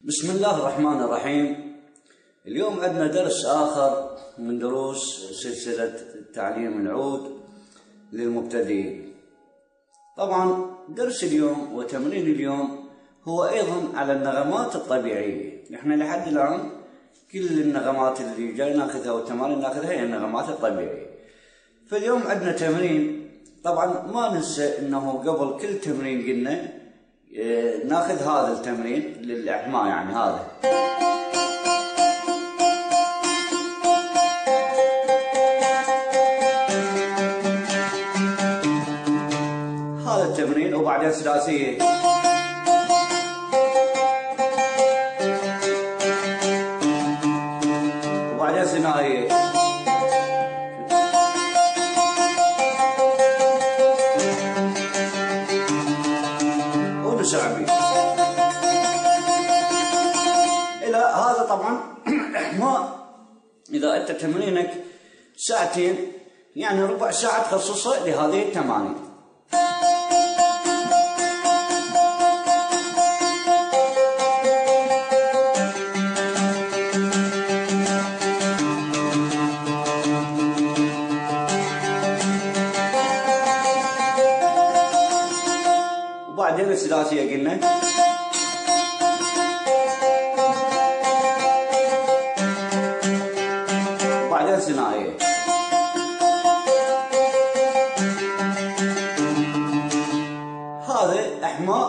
بسم الله الرحمن الرحيم. اليوم عندنا درس آخر من دروس سلسلة تعليم العود للمبتدئين. طبعا درس اليوم وتمرين اليوم هو أيضا على النغمات الطبيعية. نحن لحد الآن كل النغمات اللي جاي ناخذها والتمارين ناخذها هي النغمات الطبيعية. فاليوم عندنا تمرين، طبعا ما ننسى انه قبل كل تمرين قلنا ناخذ هذا التمرين للإحماء، يعني هذا التمرين، وبعدين ثلاثية، وبعدين ثنائية، ونسعبي. إلى هذا طبعا إحماء. إذا أنت تمرينك ساعتين يعني ربع ساعة تخصصها لهذه التمارين. وبعدين الثلاثية قلنا، وبعدين الثنائية. هذا إحماء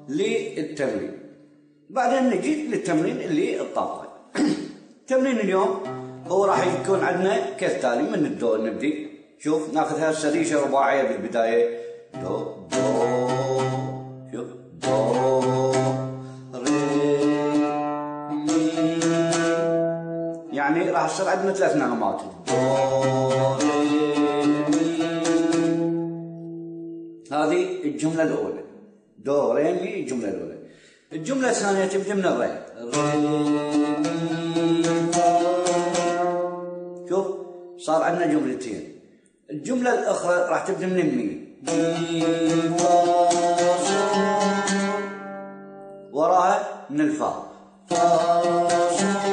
للتمرين. بعدين نجي للتمرين اللي الطاقة. تمرين اليوم هو راح يكون عندنا كالتالي. من الدو نبدي، شوف ناخذها سريشة رباعية بالبداية، دو دو، شوف دو ري مي، يعني راح يصير عندنا ثلاث نغمات، دو ري مي. هذه الجملة الأولى، دو ري مي الجملة الأولى. الجملة الثانية تبدأ من الري، ري مي فا. شوف صار عندنا جملتين. الجملة الأخرى راح تبدأ من المي، مي فا صول، وراها من الفا، فا صول،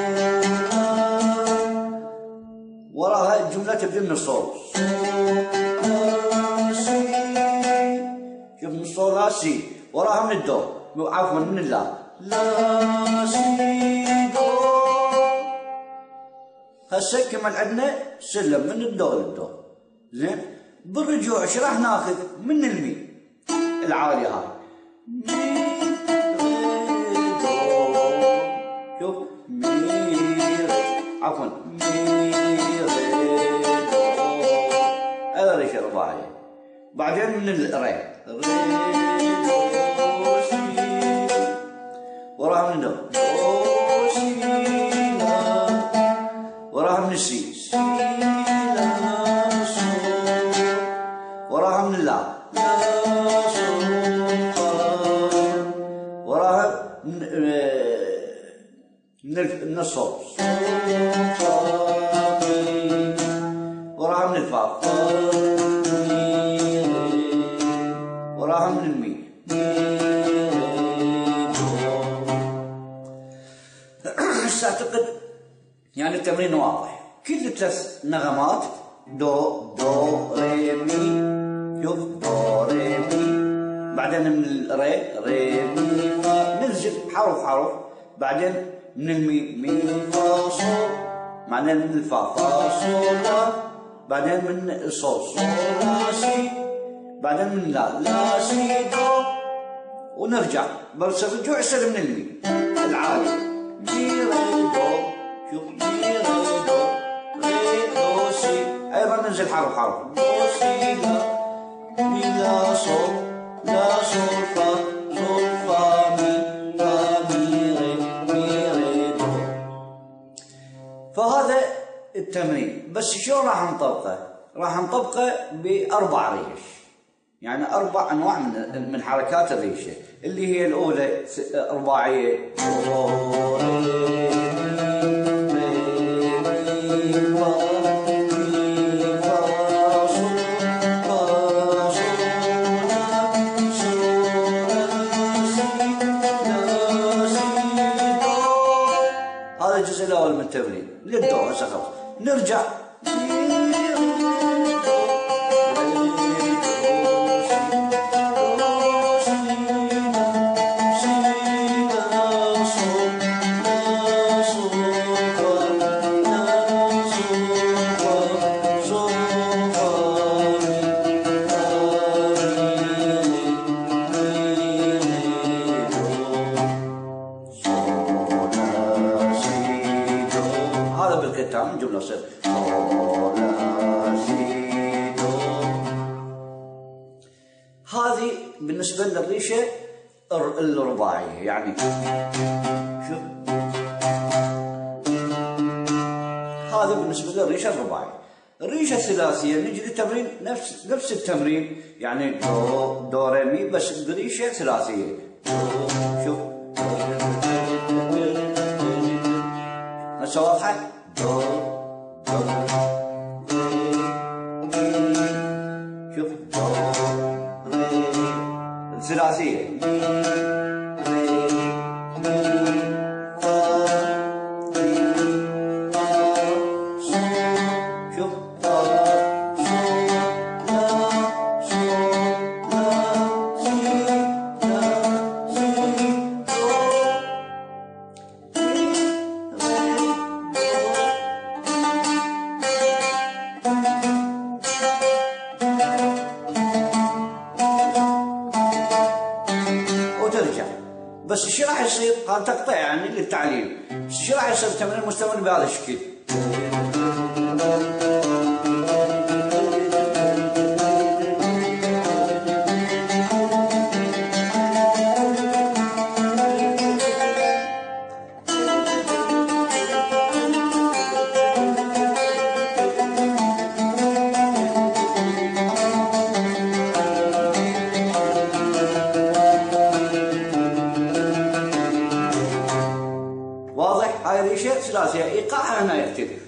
وراها الجملة تبدأ من الصول، صول لا سي. شوف من الصول لا سي، وراها من الدو، عفوا من اللا، لا سي دو. هسه كمان عندنا سلم من الدو للدو. زين، بالرجوع ايش راح ناخذ؟ من المي العالية هاي، مي ري دو. شوف مي عفوا مي ري دو، هذا ريشه رباعية. بعدين من الري، ري دو سي، وراها من دو، دو سي لا، وراها من السي، سي لا صول، وراها من اللا، لا صول فا، وراها من الصول، صول فا مي، وراها من الفا، فا مي ري، وراها من المي، مي ري دو. هسه اعتقد يعني التمرين واضح. كل ثلاث نغمات، دو دو ري مي، شوف دو ري مي، بعدين من الري ري مي فا، ننزل حرف حرف. بعدين من المي مي فا صول، بعدين من الفا فا صول لا، بعدين من الصول صول لا سي، بعدين من لا لا سي دو، ونرجع. بس الرجوع يصير من المي العالي، مي ري دو. شوف مي ري دو، ري دو سي، ايضا ننزل حرف حرف، دو سي لا، مي لا صول، لا صول فا، صول فا مي، فا مي ري، مي ري دو. فهذا التمرين. بس شلون راح نطبقه؟ راح نطبقه بأربع ريش، يعني 4 أنواع من حركات الريشة، اللي هي الأولى رباعية، الجزء الاول من التمرين للدو. هسه خلاص نرجع بالختام جملة صفر. هذه بالنسبة للريشة الرباعية، يعني شوف هذه بالنسبة للريشة الرباعية. الريشة الثلاثية نجي للتمرين نفس التمرين، يعني دو ري مي بس بريشة ثلاثية. شوف هسه واضحة؟ دو شوف دو ري الثلاثية وترجع. بس ايش راح يصير؟ هذا تقطيع يعني للتعليم. بس ايش راح يصير التمرين مستمر بهذا الشكل. واضح؟ هاي ريشة ثلاثية ايقاعها هنا يختلف.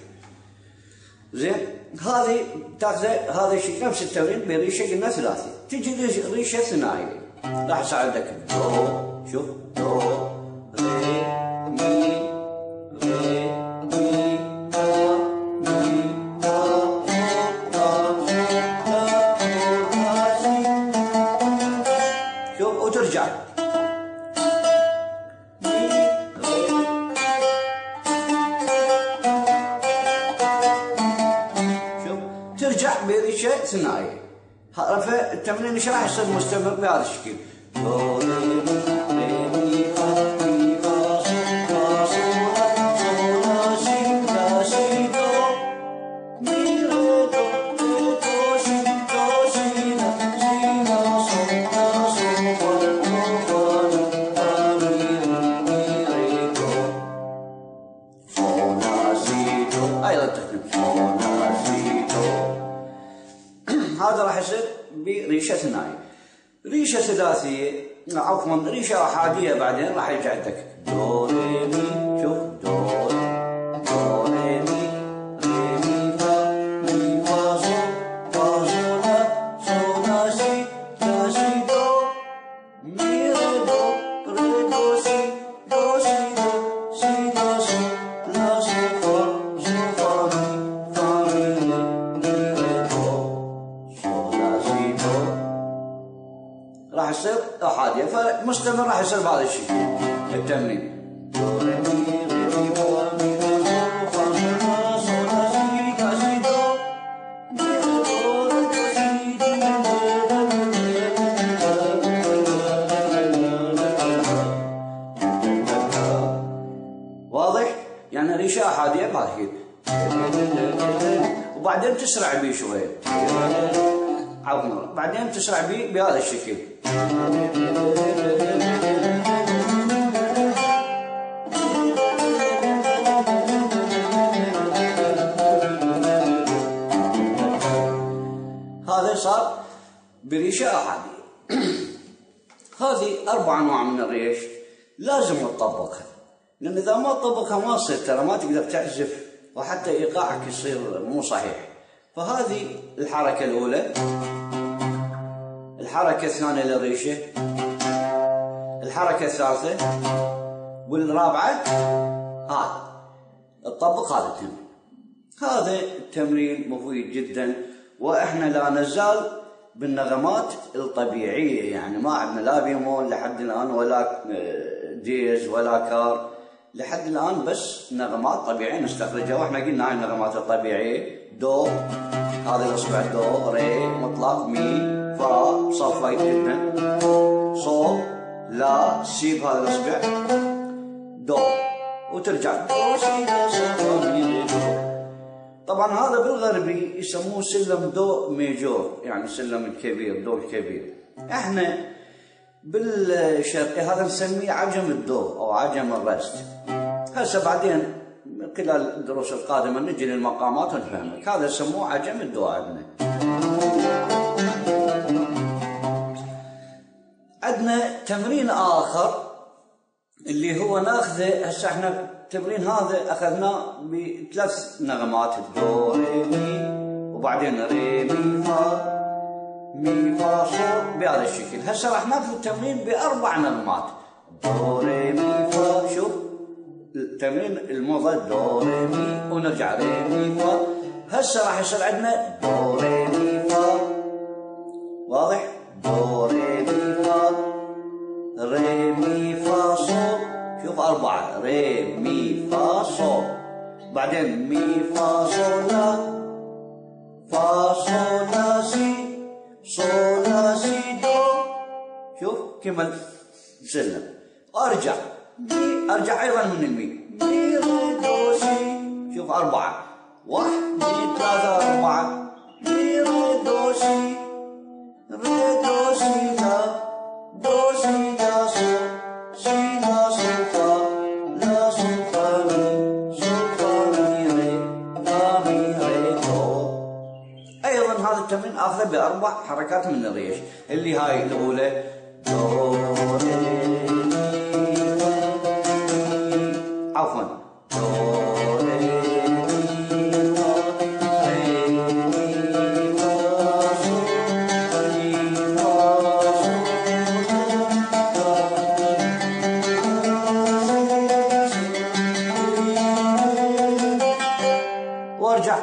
زين هذه تاخذ هذا الشيء نفس التمرين بريشة قلنا ثلاثية، تجي ريشة ثنائية راح اساعدك دو. شوف دو ري مي ري مي فا مي فا فا سي. شوف وترجع ترجع بريشة ثنائية. فالتمرين ايش راح يصير مستمر بهذا الشكل. دو ري مي فا مي فا صو لا سي لا سي دو مي ري دو دو سي دو سي لا صو لا صو فا مي ري دو صو لا سي دو. ايضا تكتب هذا راح يصير بريشة ثنائية. ريشة ثلاثية عفوا ريشة أحادية بعدين راح يجي عندك دو ري مي. شوف دو ري مي ري مي فا صو لا سي دو مي ري دو سي دو صو لا صو فا مي ري دو. راح يصير أحادية فمستمر راح يصير بهذا الشيء التمرين. دو ري مي ري مي فا مي فا صو لا سي لا سي دو مي ري دو سي واضح؟ يعني ريشة أحادية بهذا الشيء وبعدين تسرع بيه شوية. عفوا بعدين تسرع بيه بهذا الشكل. هذا صار بريشة أحادية. هذه 4 أنواع من الريش لازم تطبقها، لأن إذا ما تطبقها ما تصير، ترى ما تقدر تعزف وحتى إيقاعك يصير مو صحيح. فهذه الحركة الأولى، الحركة الثانية للريشة، الحركة الثالثة والرابعة. تطبق هذا التمرين. هذا التمرين مفيد جدا، واحنا لا نزال بالنغمات الطبيعيه، يعني ما عندنا لا بيمول لحد الان ولا ديز ولا كار لحد الان، بس نغمات طبيعيه نستخرجها. واحنا قلنا هاي النغمات الطبيعيه دو، هذا الاصبع دو ري مطلق، مي فا صوت وايد جدا، صو لا سي بهذا الاصبع دو، وترجع دو سي لا صو فا مي ري دو. طبعا هذا بالغربي يسموه سلم دو ميجور، يعني السلم الكبير، دو الكبير. احنا بالشرقي هذا نسميه عجم الدو او عجم الرست. هسه بعدين خلال الدروس القادمه نجي للمقامات ونفهمك. هذا يسموه عجم الدو عندنا. عندنا تمرين اخر اللي هو ناخذه هسه. احنا التمرين هذا اخذناه بثلاث نغمات، الدو ري مي وبعدين ري مي فا مي فا صو بهذا الشكل. هسه راح ناخذ التمرين باربع نغمات، دو ري مي فا. شوف التمرين الموضة دو ري مي ونرجع ري مي فا. هسه راح يصير عندنا دو ري مي فا، واضح؟ دو ري مي فا ري مي فا صو. شوف أربعة، ري مي فا صو، بعدين مي فا صو لا، فا صو لا سي، صو لا سي دو. شوف كمل سلم. أرجع مي، أرجع أيضا من المي، مي ري دو سي. شوف أربعة، واحد اثنين ثلاثة أربعة، مي ري دو سي، ري دو سي لا، دو سي لا صو، سي لا صو فا، لا صو فا مي، صو فا مي ري، فا مي ري دو. أيضا هذا التمرين آخذه بأربع حركات من الريش، اللي هاي الأولى دو ري مي فا، عفوا دو ري مي فا ري مي فا صو مي فا صو، وارجع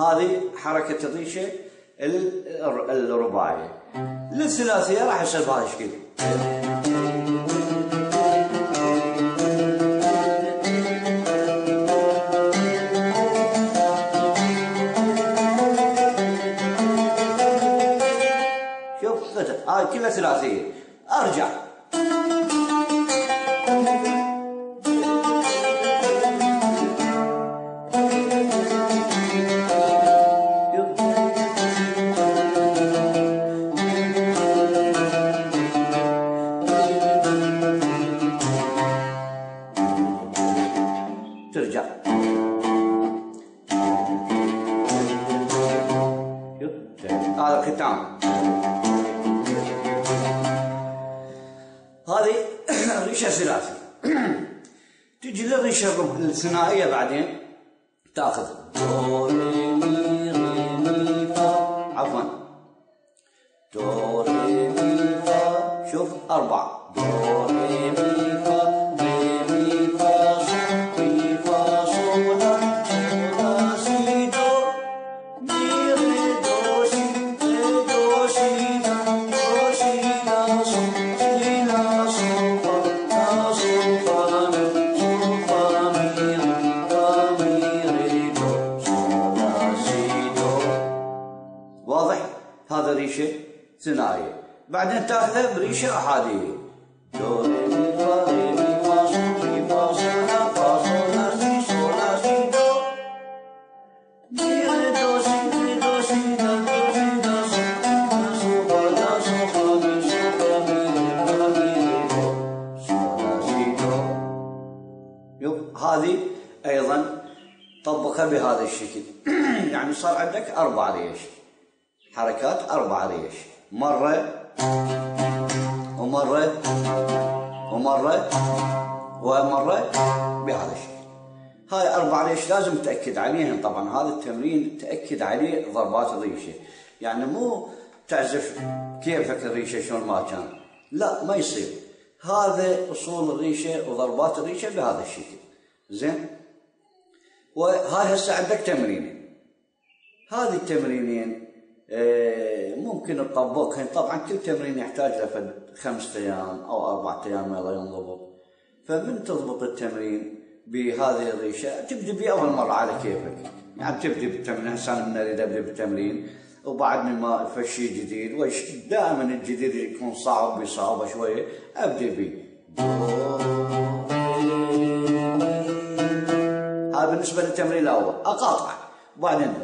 هذه حركة الريشة الرباعية. للثلاثية راح يصير بهذا الشكل. شوف هاي كلها ثلاثية. أرجع ترجع. هذا الختام. هذه ريشة ثلاثي. تجي للريشة الثنائية بعدين تاخذ دو ري مي ري مي فا، عفوا دو ري مي فا. شوف أربعة، دو ري مي فا ري مي فا صو مي فا صو لا، صو لا سي دو، مي ري دو سي، ري دو سي لا، دو سي لا صو، سي لا صو فا، لا صو فا مي، صو فا مي ري، فا مي ري دو، صو لا سي دو. واضح؟ هذا ريشة ثنائية. بعدين تاخذه بريشة أحادية، دو ري مي فا ري مي فا صو مي فا صو لا، فا صو لا سي، صو لا سي دو، مي ري دو سي، ري دو سي لا، دو سي لا صو، لا صو فا، لا صو فا مي، صو فا مي ري، فا مي ري دو، صو لا سي دو. هذه أيضا طبقها بهذا الشكل. يعني صار عندك 4 ريش، حركات 4 ريش، مرة ومرة ومرة ومرة بهذا الشكل. هاي 4 ريش لازم تأكد عليهم. طبعا هذا التمرين تأكد عليه ضربات الريشة، يعني مو تعزف كيفك الريشة شلون ما كان، لا ما يصير. هذا أصول الريشة وضربات الريشة بهذا الشكل. زين، وهاي هسه عندك تمرينين. هذه التمرينين ممكن تطبقهن. طبعا كل تمرين يحتاج له 5 أيام أو 4 أيام يلا ينضبط. فمن تضبط التمرين بهذه الريشة تبدأ بأول مرة على كيفك. يعني تبدأ بالتمرين، هسه أنا من أريد أبدأ بالتمرين وبعد ما فشي جديد، دائما الجديد يكون صعب بصعوبة شوية، أبدأ به. هذا بالنسبة للتمرين الأول. أقاطع وبعدين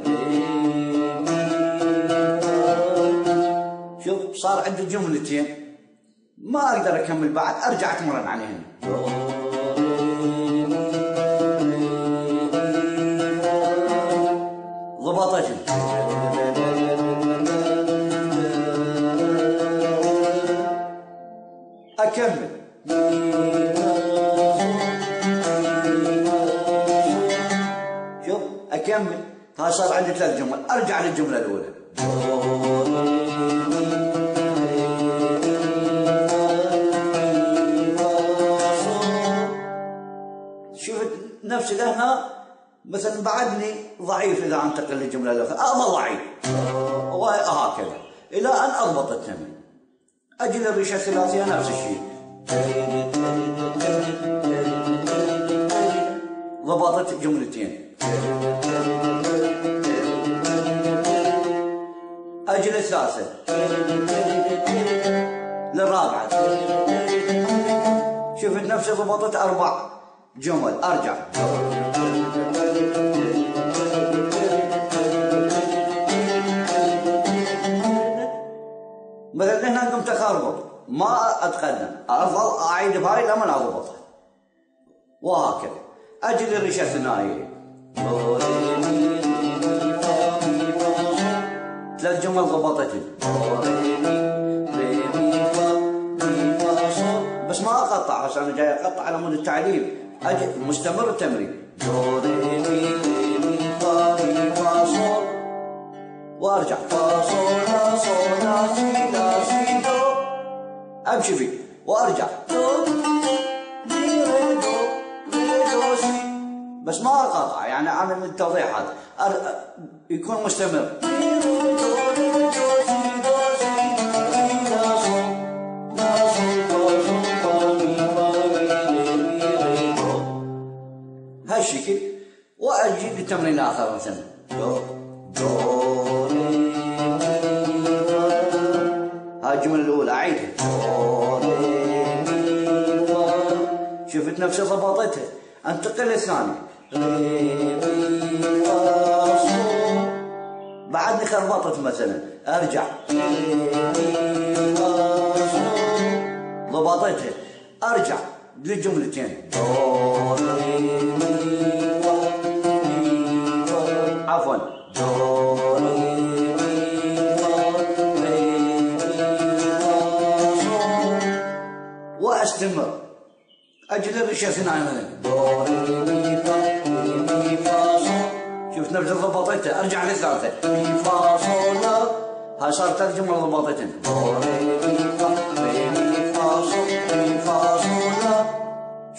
شوف صار عندي جملتين ما أقدر أكمل بعد، أرجع أتمرن عليهن. ضبطتهم. أكمل. شوف أكمل. هاي صار عندي 3 جمل، أرجع للجملة الأولى. شوف نفسي لهنا مثلا بعدني ضعيف إذا أنتقل للجملة الأخرى، أظل ضعيف وهكذا إلى أن أضبط التمرين. أجي للريشة الثلاثية نفس الشيء. ضبطت جملتين. أجي للثالثة، للرابعة. شفت نفسي ضبطت 4 جمل، أرجع. مثلا هنا قمت أخربط ما أتقدم، أظل أعيد بهاي لمن أضبطها وهكذا. أجي للريشة الثنائية، 3 جمل ضبطتهم. بس ما أقطع، هسه أنا جاي أقطع على مود التعليم. أجي مستمر التمرين، دو ري مي ري فا مي فا صول، وأرجع فا صول لا صول لا سي لا سي دو، أمشي فيه وأرجع دو مي ري دو ري دو سي. بس ما أقطع، يعني أنا من التوضيح هذا يكون مستمر. مي ري دو ري دو سي دو سي سي لا صول لا صول فا صول فا مي فا ري مي ري دو. هالشكل. وأجي لتمرين آخر مثلا دو دو ري مي فا. هاي الجملة الأولى أعيدها، دو ري مي فا. شفت نفسي ضبطتها. أنتقل للثانية، ري مي فا صول. بعدني خربطت مثلا، أرجع ري مي فا صول، ضبطتها. أرجع للجملتين، دو ري مي فا مي فا، عفوا دو ري مي فا ري مي فا صول، وأستمر. أجي للريشة الثنائية مثلا، دو ري مي فا مي فا صول. شفت نفسي ضبطتها. أرجع للثالثة، مي فا صول لا. هاي صارت 3 جمل ضبطتهن، دو ري مي فا مي فا صول مي فا صول لا.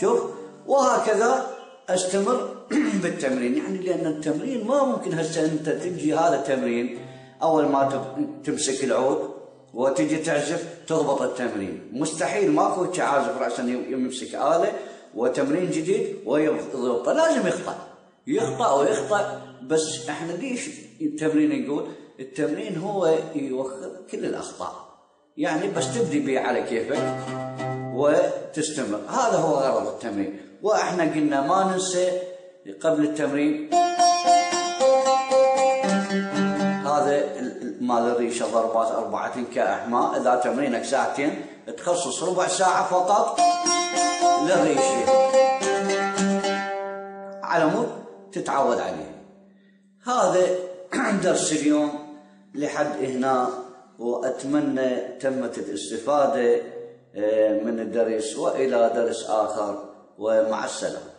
شوف وهكذا استمر بالتمرين. يعني لأن التمرين ما ممكن هسه أنت تجي هذا التمرين أول ما تمسك العود وتجي تعزف تضبط التمرين، مستحيل. ماكو عازف رأسا يمسك آلة وتمرين جديد ويضبطه، لازم يخطأ ويخطأ. بس احنا ليش التمرين نقول التمرين هو يوخر كل الأخطاء، يعني بس تبدي بيه على كيفك وتستمر. هذا هو غرض التمرين. واحنا قلنا ما ننسى قبل التمرين هذا مال الريشه ضربات 4 كأحماء. اذا تمرينك 2 ساعة تخصص ربع ساعة فقط للريشه على مود تتعود عليه. هذا درس اليوم لحد هنا، وأتمنى تمت الاستفادة من الدرس، وإلى درس آخر، ومع السلامة.